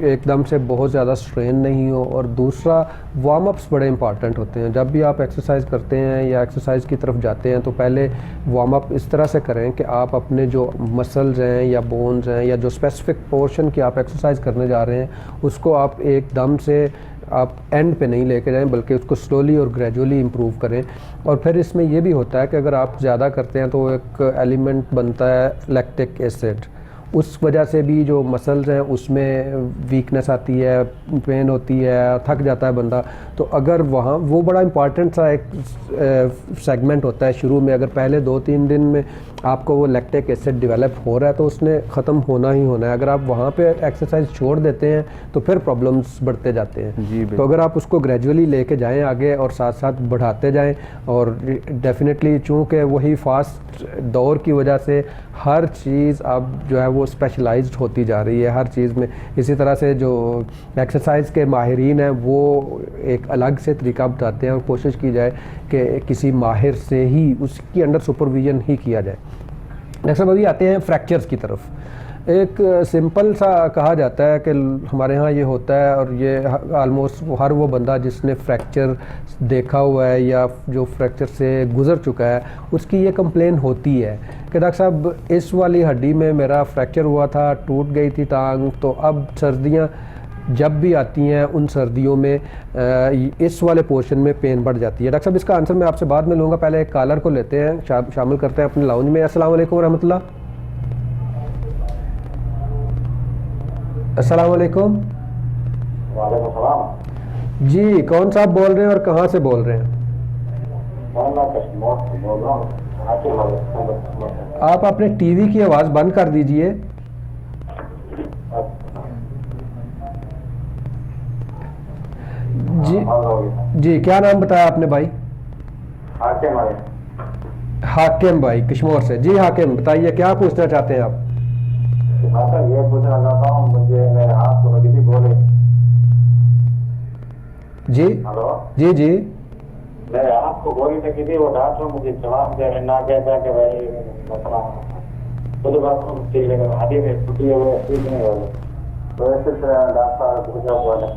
एकदम से बहुत ज़्यादा स्ट्रेन नहीं हो, और दूसरा वार्म अप्स बड़े इंपॉर्टेंट होते हैं। जब भी आप एक्सरसाइज करते हैं या एक्सरसाइज की तरफ जाते हैं तो पहले वार्म अप इस तरह से करें कि आप अपने जो मसल्स हैं या बोन्स हैं या जो स्पेसिफिक पोर्शन की आप एक्सरसाइज करने जा रहे हैं उसको आप एकदम से आप एंड पे नहीं लेके जाएं, बल्कि उसको स्लोली और ग्रेजुअली इम्प्रूव करें। और फिर इसमें यह भी होता है कि अगर आप ज़्यादा करते हैं तो एक एलिमेंट बनता है लैक्टिक एसिड, उस वजह से भी जो मसल्स हैं उसमें वीकनेस आती है, पेन होती है, थक जाता है बंदा। तो अगर वहाँ वो बड़ा इम्पॉर्टेंट सा एक सेगमेंट होता है शुरू में, अगर पहले 2-3 दिन में आपको वो लैक्टिक एसिड डेवलप हो रहा है तो उसने ख़त्म होना ही होना है। अगर आप वहाँ पे एक्सरसाइज छोड़ देते हैं तो फिर प्रॉब्लम्स बढ़ते जाते हैं। तो अगर आप उसको ग्रेजुअली लेके जाएं आगे और साथ साथ बढ़ाते जाएं, और डेफिनेटली चूँकि वही फास्ट दौर की वजह से हर चीज़ अब जो है वो स्पेशलाइज्ड होती जा रही है हर चीज़ में। इसी तरह से जो एक्सरसाइज के माहिरीन हैं वो एक अलग से तरीका बताते हैं और कोशिश की जाए कि किसी माहिर से ही उसकी अंडर सुपरविजन ही किया जाए। नेक्स्ट अभी आते हैं फ्रैक्चर्स की तरफ। एक सिंपल सा कहा जाता है कि हमारे यहाँ ये होता है, और ये आलमोस्ट हर वो बंदा जिसने फ्रैक्चर देखा हुआ है या जो फ्रैक्चर से गुज़र चुका है उसकी ये कंप्लेन होती है कि डॉक्टर साहब इस वाली हड्डी में मेरा फ्रैक्चर हुआ था, टूट गई थी टांग, तो अब सर्दियाँ जब भी आती हैं उन सर्दियों में इस वाले पोर्शन में पेन बढ़ जाती है? डॉक्टर साहब इसका आंसर मैं आपसे बाद में लूँगा, पहले एक कॉलर को लेते हैं, शामिल करते हैं अपने लाउंज में। अस्सलाम वालेकुम रहमतुल्लाह। अस्सलाम वालेकुम। वालेकुम सलाम। जी, कौन साहब बोल रहे हैं और कहाँ से बोल रहे हैं? आप अपने टीवी की आवाज़ बंद कर दीजिए। जी, क्या नाम बताया आपने भाई? हाकिम भाई कश्मीर से। जी हाकिम, बताइए क्या पूछना चाहते हैं आप? ये पूछना चाहता हूँ, मुझे मेरे हाथ को लगी थी गोली। जी हेलो जी जी। मेरे हाथ को गोली लगी थी, वो डॉक्टर मुझे जवाब दे रहे ना, कहता कि भाई मसला तो बात ठीक है, हाथी में छुट्टी है वो ठीक नहीं हो रही, तो ऐसे डॉक्टर पूछा हुआ है।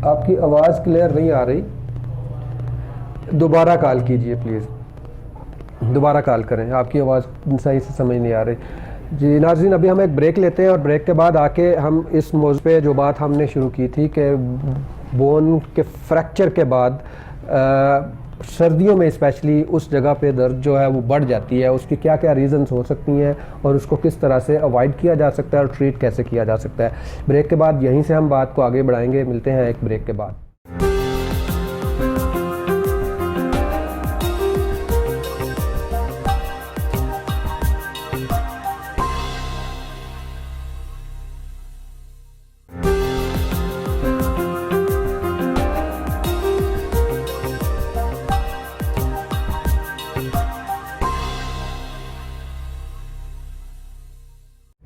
आपकी आवाज़ क्लियर नहीं आ रही, दोबारा कॉल कीजिए प्लीज़, दोबारा कॉल करें, आपकी आवाज़ सही से समझ नहीं आ रही। जी नाज़रीन, अभी हम एक ब्रेक लेते हैं और ब्रेक के बाद आके हम इस मौज़ू पे जो बात हमने शुरू की थी कि बोन के फ्रैक्चर के बाद सर्दियों में स्पेशली उस जगह पे दर्द जो है वो बढ़ जाती है, उसकी क्या क्या रीज़न्स हो सकती हैं और उसको किस तरह से अवॉइड किया जा सकता है और ट्रीट कैसे किया जा सकता है। ब्रेक के बाद यहीं से हम बात को आगे बढ़ाएंगे। मिलते हैं एक ब्रेक के बाद।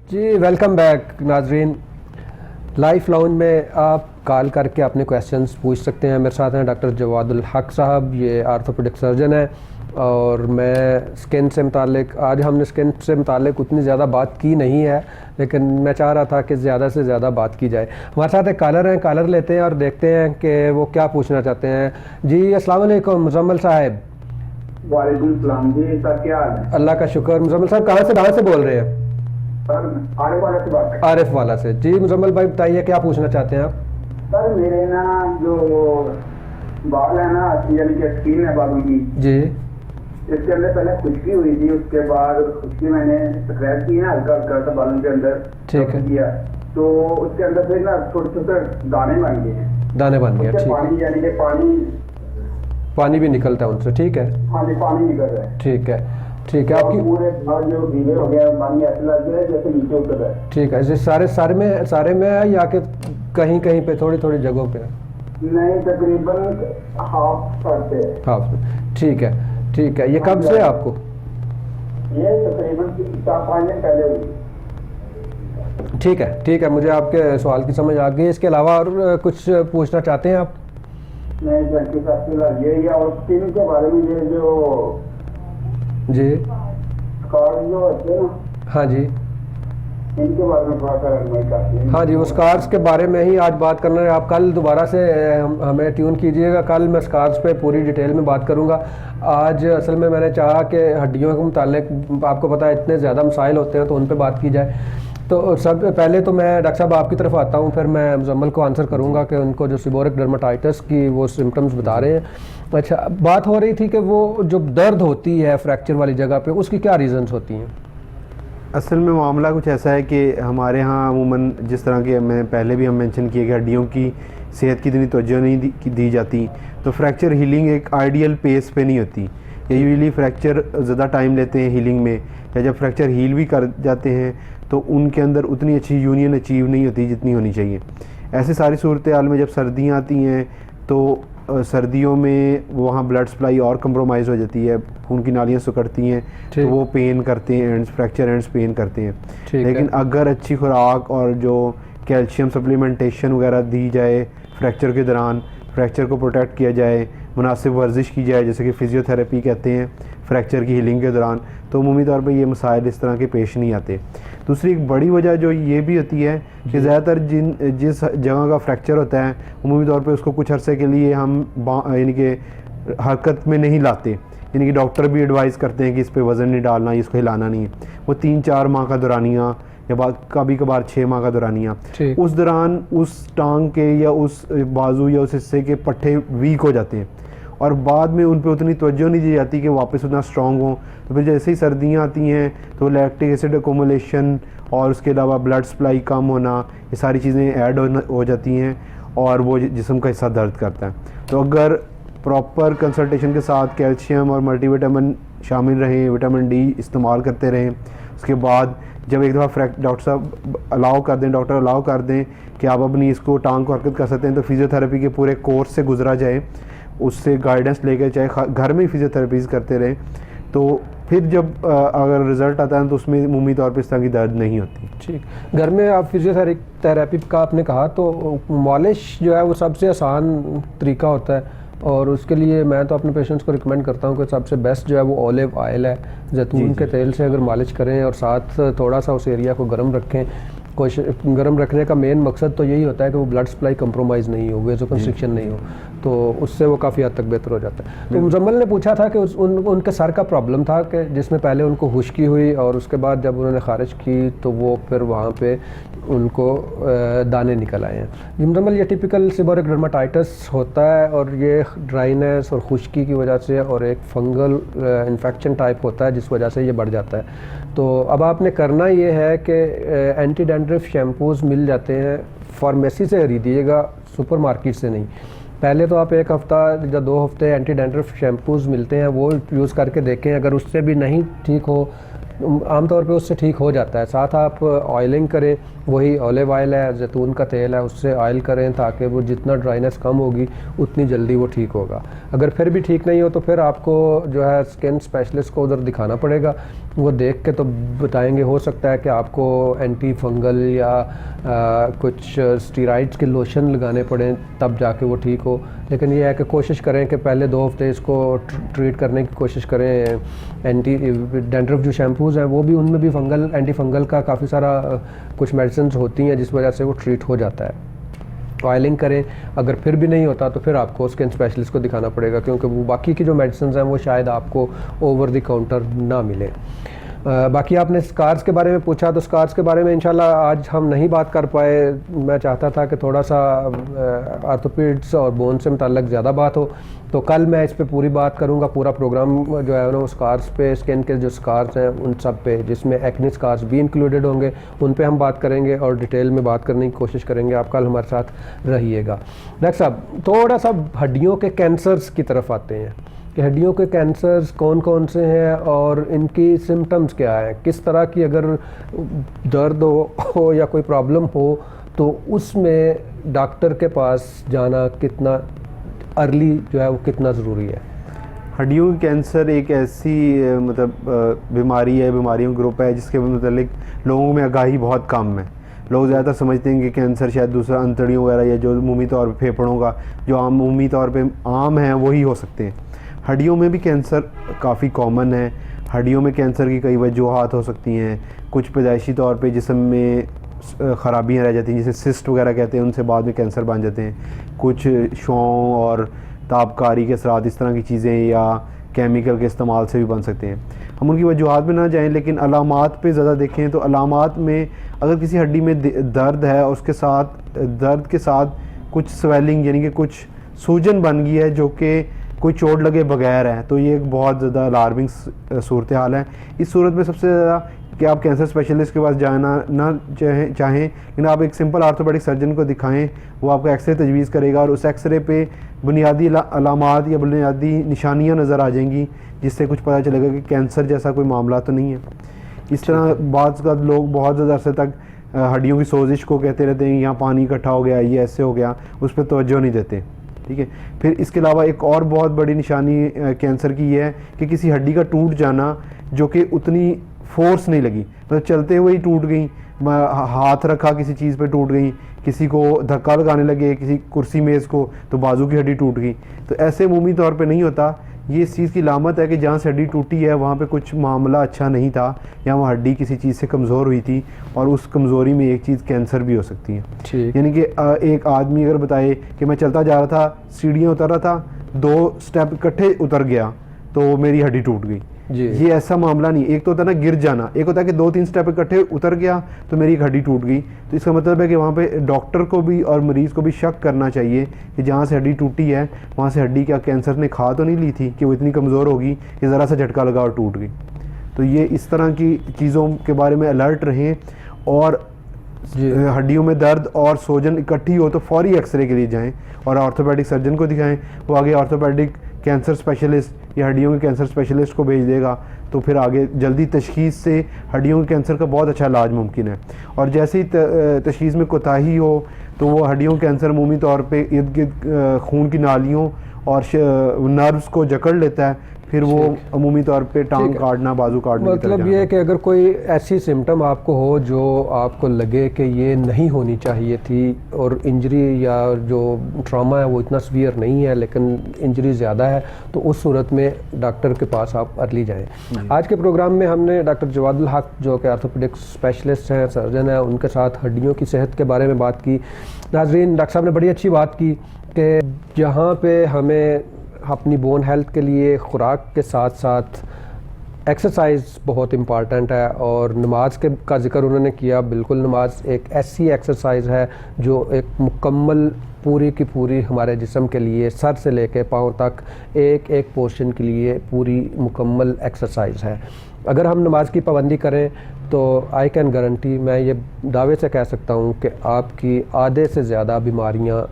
जी वेलकम बैक नाजरीन। लाइफ लाउंज में आप कॉल करके अपने क्वेश्चंस पूछ सकते हैं। मेरे साथ हैं डॉक्टर जवादुल हक साहब, ये आर्थोपेडिक सर्जन है, और मैं स्किन से मुतालिक, आज हमने स्किन से मुतालिक उतनी ज़्यादा बात की नहीं है, लेकिन मैं चाह रहा था कि ज़्यादा से ज़्यादा बात की जाए। हमारे साथ एक कॉलर हैं, कॉलर लेते हैं और देखते हैं कि वो क्या पूछना चाहते हैं। जी अस्सलाम वालेकुम मुजम्मल साहब। वालेकुम सलाम जी, सर क्या हाल है? अल्लाह का शुक्र। मुजम्मल साहब कहाँ से बोल रहे हैं? सर आरिफ वाला से बात कर। आरिफ वाला से। जी मुजम्मल भाई बताइए क्या पूछना चाहते हैं आप? सर मेरे ना जो बाल है ना, यानी कि स्किन है बालों की, जी इसके अंदर पहले खुश्की हुई थी, उसके बाद खुश्की मैंने स्क्रैच की ना, हल्का हल्का सा बालों के अंदर ठीक है। किया, तो उसके अंदर फिर ना छोटे छोटे दाने बन गए हैं। दाने बन गए, उससे ठीक है। पानी यानी कि पानी भी निकलता है उनसे, ठीक है। हाँ जी, पानी निकल रहा है। ठीक है, ठीक है। और आपकी पूरे बाल जो गीले हो गए, पानी ऐसे लग गया है जैसे नीचे उतर रहा है। ठीक है। इसे सारे में है या कि कहीं कहीं पे थोड़ी थोड़ी जगहों पे है? नहीं, तकरीबन हाफ करते हैं। हाँ ठीक है, ठीक है। ये कब से है आपको? ये तकरीबन 4-5 दिन पहले हुई। ठीक है, ठीक है। मुझे आपके सवाल की समझ आ गई। इसके अलावा और कुछ पूछना चाहते हैं आप? नहीं सर, के साथ फिलहाल यही है। और स्किन के बारे में ये जो जी स्कार जो होते हैं ना, हाँ जी, इनके बारे में थोड़ा सा एडवाइस करते हैं। हाँ जी, वो स्कार्स के बारे में ही आज बात करना है। आप कल दोबारा से हमें ट्यून कीजिएगा, कल मैं स्कार्स पे पूरी डिटेल में बात करूँगा। आज असल में मैंने चाहा कि हड्डियों के मुतालिक, आपको पता है इतने ज़्यादा मसाइल होते हैं, तो उन पे बात की जाए। तो सब पहले तो मैं डॉक्टर साहब आपकी तरफ आता हूँ, फिर मैं मुजम्मल को आंसर करूँगा कि उनको जो सीबोरिक डर्माटाइटिस की वो सिम्टम्स बता रहे हैं। अच्छा, बात हो रही थी कि वो जो दर्द होती है फ्रैक्चर वाली जगह पे, उसकी क्या रीज़न्स होती हैं? असल में मामला कुछ ऐसा है कि हमारे यहाँ अमूमन जिस तरह के मैं पहले भी हम मेंशन किए कि हड्डियों की सेहत की इतनी तवज्जो नहीं दी जाती, तो फ्रैक्चर हीलिंग एक आइडियल पेस पे नहीं होती। यूजुअली फ्रैक्चर ज़्यादा टाइम लेते हैं हीलिंग में, या जब फ्रैक्चर हील भी कर जाते हैं तो उनके अंदर उतनी अच्छी यूनियन अचीव नहीं होती जितनी होनी चाहिए। ऐसे सारी सूरत हाल में जब सर्दियाँ आती हैं तो सर्दियों में वहाँ ब्लड सप्लाई और कंप्रोमाइज़ हो जाती है, खून की नालियाँ सिकुड़ती हैं, तो वो पेन करते हैं, एंड्स फ्रैक्चर एंड्स पेन करते हैं। लेकिन अगर अच्छी खुराक और जो कैल्शियम सप्लीमेंटेशन वगैरह दी जाए फ्रैक्चर के दौरान, फ्रैक्चर को प्रोटेक्ट किया जाए, मुनासिब वर्जिश की जाए जैसे कि फ़िज़ियोथेरेपी कहते हैं फ्रैक्चर की हीलिंग के दौरान, तो उमूमी तौर पे ये मसाइल इस तरह के पेश नहीं आते। दूसरी एक बड़ी वजह जो ये भी होती है कि ज़्यादातर जिस जगह का फ्रैक्चर होता है उमूमी तौर पे उसको कुछ अरसे के लिए हम यानी कि हरकत में नहीं लाते, यानी कि डॉक्टर भी एडवाइस करते हैं कि इस पर वज़न नहीं डालना, इसको हिलाना नहीं है। वो 3-4 माह का दौरानिया या कभी कभार 6 माह का दौरानिया, ठीक। उस दौरान उस टांग के या उस बाजू या उस हिस्से के पट्टे वीक हो जाते हैं और बाद में उन पे उतनी तवज्जो नहीं दी जाती कि वापस उतना स्ट्रॉन्ग हो। तो फिर जैसे ही सर्दियाँ आती हैं तो लैक्टिक एसिड अकोमुलेशन और उसके अलावा ब्लड सप्लाई कम होना, ये सारी चीज़ें ऐड हो जाती हैं और वो जिस्म का हिस्सा दर्द करता है। तो अगर प्रॉपर कंसल्टेशन के साथ कैल्शियम और मल्टीविटामिन शामिल रहें, विटामिन डी इस्तेमाल करते रहें, उसके बाद जब एक दफ़ा डॉक्टर साहब अलाउ कर दें, डॉक्टर अलाउ कर दें कि आप अपनी इसको टांग को हरकत कर सकते हैं, तो फिजियोथेरेपी के पूरे कोर्स से गुजरा जाए, उससे गाइडेंस लेकर चाहे घर में ही फिजियोथेरेपीज़ करते रहें, तो फिर जब अगर रिज़ल्ट आता है तो उसमें अमूमी तौर पर इस तरह की दर्द नहीं होती। ठीक। घर में आप फिजियोथेरेपी का आपने कहा तो मालिश जो है वो सबसे आसान तरीका होता है और उसके लिए मैं तो अपने पेशेंट्स को रिकमेंड करता हूँ कि सबसे बेस्ट जो है वो ऑलिव ऑयल है, जैतून के तेल से अगर मालिश करें और साथ थोड़ा सा उस एरिया को गर्म रखें। गर्म रखने का मेन मकसद तो यही होता है कि वो ब्लड सप्लाई कंप्रोमाइज़ नहीं हो, वेज़ो कंस्ट्रिक्शन नहीं हो, तो उससे वो काफ़ी हद तक बेहतर हो जाता है। तो मुजम्मल ने पूछा था कि उनके सर का प्रॉब्लम था कि जिसमें पहले उनको खुश्की हुई और उसके बाद जब उन्होंने खारिज की तो वो फिर वहाँ पे उनको दाने निकल आए हैं। मुजम्मल, ये टिपिकल सीबोरिक डर्माटाइटिस होता है और ये ड्राइनेस और खुश्की की वजह से और एक फंगल इन्फेक्शन टाइप होता है जिस वजह से ये बढ़ जाता है। तो अब आपने करना ये है कि एंटी डैंड्रफ शैम्पूज़ मिल जाते हैं, फार्मेसी से खरीदिएगा, सुपरमार्केट से नहीं। पहले तो आप 1 हफ़्ता या 2 हफ़्ते एंटी डैंड्रफ शैम्पूज़ मिलते हैं वो यूज़ करके देखें, अगर उससे भी नहीं ठीक हो, आमतौर पे उससे ठीक हो जाता है। साथ आप ऑयलिंग करें, वही ऑलिव ऑयल है, जैतून का तेल है, उससे ऑयल करें ताकि वो जितना ड्राइनेस कम होगी उतनी जल्दी वो ठीक होगा। अगर फिर भी ठीक नहीं हो तो फिर आपको जो है स्किन स्पेशलिस्ट को उधर दिखाना पड़ेगा, वो देख के तो बताएंगे। हो सकता है कि आपको एंटी फंगल या कुछ स्टीराइड्स के लोशन लगाने पड़ें तब जाके वो ठीक हो। लेकिन ये है कि कोशिश करें कि पहले 2 हफ़्ते इसको ट्रीट करने की कोशिश करें। एंटी डैंड्रफ जो शैम्पूज़ हैं वो भी, उनमें भी फंगल एंटी फंगल का काफ़ी सारा कुछ मेडिसिन होती हैं जिस वजह से वो ट्रीट हो जाता है। ऑयलिंग करें, अगर फिर भी नहीं होता तो फिर आपको स्किन स्पेशलिस्ट को दिखाना पड़ेगा क्योंकि वो बाकी की जो मेडिसिन हैं वो शायद आपको ओवर द काउंटर ना मिले। बाकी आपने स्कार्स के बारे में पूछा, तो स्कार्स के बारे में इंशाल्लाह आज हम नहीं बात कर पाए। मैं चाहता था कि थोड़ा सा आर्थोपेडिक्स और बोन से मुताल्लिक ज़्यादा बात हो, तो कल मैं इस पे पूरी बात करूँगा। पूरा प्रोग्राम जो है ना स्कार्स पे, स्किन के जो स्कार्स हैं उन सब पे, जिसमें एक्ने स्कार्स भी इंक्लूडेड होंगे, उन पे हम बात करेंगे और डिटेल में बात करने की कोशिश करेंगे। आप कल हमारे साथ रहिएगा। डॉक्टर साहब, थोड़ा सा हड्डियों के कैंसर्स की तरफ आते हैं कि हड्डियों के कैंसर्स कौन कौन से हैं और इनकी सिम्टम्स क्या है, किस तरह की अगर दर्द हो या कोई प्रॉब्लम हो तो उसमें डॉक्टर के पास जाना कितना अर्ली जो है वो कितना ज़रूरी है। हड्डियों की कैंसर एक ऐसी मतलब बीमारी है, बीमारियों का ग्रुप है जिसके मतलब लोगों में आगाही बहुत कम है। लोग ज़्यादातर समझते हैं कि कैंसर शायद दूसरा अंतड़ियों वगैरह या जो अमूमी तौर पे फेफड़ों का जो अमूमी तौर पे आम है वही हो सकते हैं। हड्डियों में भी कैंसर काफ़ी कॉमन है। हड्डियों में कैंसर की कई वजूहात हो सकती हैं। कुछ पैदाइशी तौर पे जिस्म में ख़राबियाँ रह जाती हैं जिसे सिस्ट वगैरह कहते हैं, उनसे बाद में कैंसर बन जाते हैं। कुछ शौं और तापकारी के असरात, इस तरह की चीज़ें या केमिकल के इस्तेमाल से भी बन सकते हैं। हम उनकी वजूहात में ना जाएं, लेकिन अलामात पे ज़्यादा देखें तो अलामात में अगर किसी हड्डी में दर्द है और उसके साथ दर्द के साथ कुछ स्वेलिंग यानी कि कुछ सूजन बन गई है जो कि कोई चोट लगे बगैर है, तो ये एक बहुत ज़्यादा अलार्मिंग सूरत हाल है। इस सूरत में सबसे ज़्यादा कि आप कैंसर स्पेशलिस्ट के पास जाना ना चाहें लेकिन आप एक सिंपल आर्थोपेडिक सर्जन को दिखाएं, वो आपको एक्सरे तजवीज़ करेगा और उस एक्सरे पे बुनियादी अलामात या बुनियादी निशानियां नज़र आ जाएंगी जिससे कुछ पता चलेगा कि कैंसर जैसा कोई मामला तो नहीं है। इस तरह बात का लोग बहुत ज़्यादा अरसे तक हड्डियों की सोजिश को कहते रहते हैं, यहाँ पानी इकट्ठा हो गया, ये ऐसे हो गया, उस पर तवज्जो नहीं देते। ठीक है। फिर इसके अलावा एक और बहुत बड़ी निशानी कैंसर की ये है कि किसी हड्डी का टूट जाना जो कि उतनी फोर्स नहीं लगी, मतलब चलते हुए ही टूट गई, हाथ रखा किसी चीज़ पे टूट गई, किसी को धक्का लगाने लगे किसी कुर्सी मेज़ को तो बाजू की हड्डी टूट गई। तो ऐसे अमूमी तौर पे नहीं होता। ये इस चीज़ की लामत है कि जहाँ से हड्डी टूटी है वहाँ पे कुछ मामला अच्छा नहीं था या वहाँ हड्डी किसी चीज़ से कमज़ोर हुई थी और उस कमज़ोरी में एक चीज़ कैंसर भी हो सकती है। यानी कि एक आदमी अगर बताए कि मैं चलता जा रहा था, सीढ़ियाँ उतर रहा था, 2 स्टेप इकट्ठे उतर गया तो मेरी हड्डी टूट गई, जी। ये ऐसा मामला नहीं। एक तो होता है ना गिर जाना, एक होता है कि 2-3 स्टेप इकट्ठे उतर गया तो मेरी एक हड्डी टूट गई। तो इसका मतलब है कि वहाँ पे डॉक्टर को भी और मरीज़ को भी शक करना चाहिए कि जहाँ से हड्डी टूटी है वहाँ से हड्डी क्या कैंसर ने खा तो नहीं ली थी कि वो इतनी कमज़ोर होगी कि ज़रा सा झटका लगा और टूट गई। तो ये इस तरह की चीज़ों के बारे में अलर्ट रहें, और हड्डियों में दर्द और सोजन इकट्ठी हो तो फौरी एक्सरे के लिए जाएं और ऑर्थोपेडिक सर्जन को दिखाएं। वो आगे ऑर्थोपेडिक कैंसर स्पेशलिस्ट या हड्डियों के कैंसर स्पेशलिस्ट को भेज देगा, तो फिर आगे जल्दी तशखीस से हड्डियों के कैंसर का बहुत अच्छा इलाज मुमकिन है। और जैसे ही तशखीस में कोताही हो तो वो हड्डियों के कैंसर अमूमी तौर पे इर्द गिर्द खून की नालियों और नर्व्स को जकड़ लेता है, फिर वो अमूमी तौर पे टांग काटना, बाजू काटना। मतलब ये है कि अगर कोई ऐसी सिम्टम आपको हो जो आपको लगे कि ये नहीं होनी चाहिए थी और इंजरी या जो ट्रॉमा है वो इतना सीवियर नहीं है लेकिन इंजरी ज़्यादा है, तो उस सूरत में डॉक्टर के पास आप अर्ली जाएं। आज के प्रोग्राम में हमने डॉक्टर जवादुल हक जो कि ऑर्थोपेडिक स्पेशलिस्ट हैं, सर्जन हैं, उनके साथ हड्डियों की सेहत के बारे में बात की। नाजरीन, डॉक्टर साहब ने बड़ी अच्छी बात की कि जहाँ पे हमें अपनी बोन हेल्थ के लिए खुराक के साथ साथ एक्सरसाइज बहुत इम्पॉर्टेंट है, और नमाज के का जिक्र उन्होंने किया। बिल्कुल, नमाज एक ऐसी एक्सरसाइज है जो एक मुकम्मल पूरी की पूरी हमारे जिस्म के लिए सर से लेकर पाँव तक एक एक पोर्शन के लिए पूरी मुकम्मल एक्सरसाइज है। अगर हम नमाज की पाबंदी करें तो आई कैन गारंटी, मैं ये दावे से कह सकता हूँ कि आपकी आधे से ज़्यादा बीमारियाँ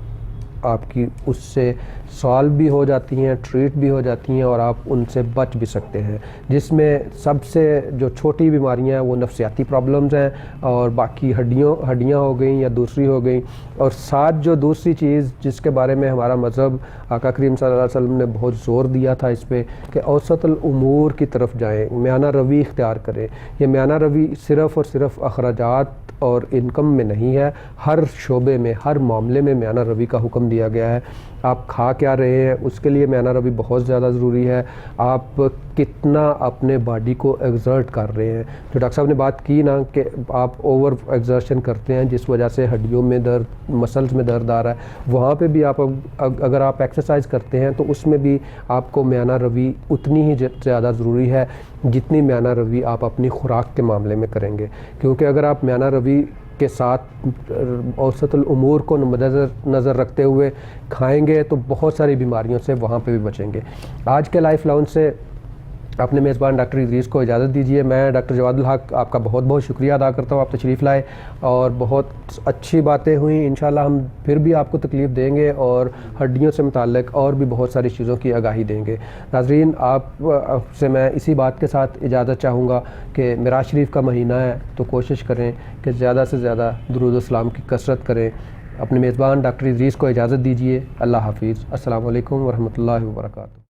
आपकी उससे सॉल्व भी हो जाती हैं, ट्रीट भी हो जाती हैं और आप उनसे बच भी सकते हैं। जिसमें सबसे जो छोटी बीमारियां हैं वो नफ्सियाती प्रॉब्लम्स हैं, और बाकी हड्डियां हो गई या दूसरी हो गई। और साथ जो दूसरी चीज़ जिसके बारे में हमारा मज़हब आका करीम सल्लल्लाहु अलैहि वसल्लम ने बहुत ज़ोर दिया था इस पे कि औसतुल उमूर की तरफ जाएँ, म्याना रवी इख्तियार करें। ये म्याना रवी सिर्फ़ और सिर्फ अखराजात और इनकम में नहीं है, हर शोबे में, हर मामले में म्याना रवी का हुक्म दिया गया है। आप खा क्या रहे हैं उसके लिए म्याना रवी बहुत ज़्यादा ज़रूरी है। आप कितना अपने बॉडी को एग्जर्ट कर रहे हैं। जो डॉक्टर साहब ने बात की ना कि आप ओवर एग्जर्शन करते हैं जिस वजह से हड्डियों में दर्द, मसल्स में दर्द आ रहा है, वहाँ पे भी आप अगर आप एक्सरसाइज करते हैं तो उसमें भी आपको म्याना रवी उतनी ही ज़्यादा ज़रूरी है जितनी म्याना रवी आप अपनी खुराक के मामले में करेंगे। क्योंकि अगर आप म्याना रवी के साथ औसतुल उमूर को नज़र रखते हुए खाएंगे तो बहुत सारी बीमारियों से वहाँ पे भी बचेंगे। आज के लाइफ लाउंज से अपने मेज़बान डॉक्टर इदरीस को इजाज़त दीजिए। मैं डॉक्टर जवादुल हक आपका बहुत बहुत शुक्रिया अदा करता हूँ, आप तशरीफ़ लाए और बहुत अच्छी बातें हुई। इंशाल्लाह हम फिर भी आपको तकलीफ़ देंगे और हड्डियों से मुताल्लिक़ और भी बहुत सारी चीज़ों की आगाही देंगे। नाज़रीन, आप से मैं इसी बात के साथ इजाज़त चाहूँगा कि मिराज शरीफ का महीना है तो कोशिश करें कि ज़्यादा से ज़्यादा दुरूद सलाम की कसरत करें। अपने मेज़बान डॉक्टर इदरीस को इजाज़त दीजिए। अल्लाह हाफ़िज़। अस्सलामु अलैकुम वरहमतुल्लाहि वबरकातुहू।